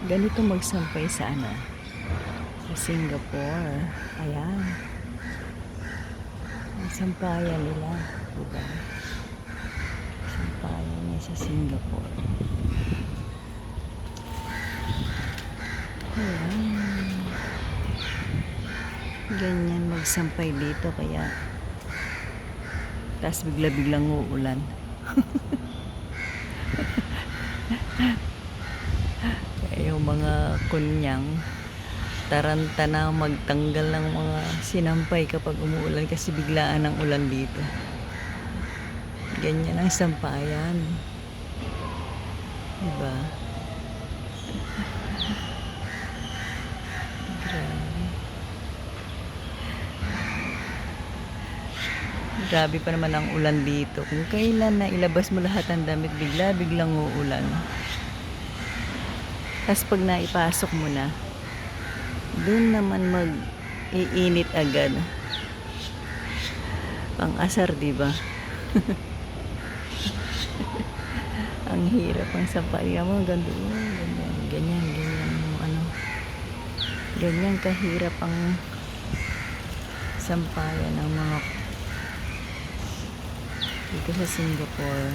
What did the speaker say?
Ganito magsampay sa ano, sa Singapore. Ayan. Ang sampayan nila, diba? Sampayan niya sa Singapore. Ayan. Ganyan magsampay dito, kaya tapos bigla-biglang uulan. Yung mga kunyang taranta na magtanggal ng mga sinampay kapag umuulan kasi biglaan ang ulan dito. Ganyan ang sampayan, diba? Grabe pa naman ang ulan dito. Kung kailan na ilabas mo lahat ng damit, biglang uulan. Tapos pag naipasok mo na, doon naman mag-iinit agad. Pang-asar, diba? Ang hirap ang sampayan mo. Ganyan, ano. Ganyan kahirap ang sampayan ng mga dito sa Singapore.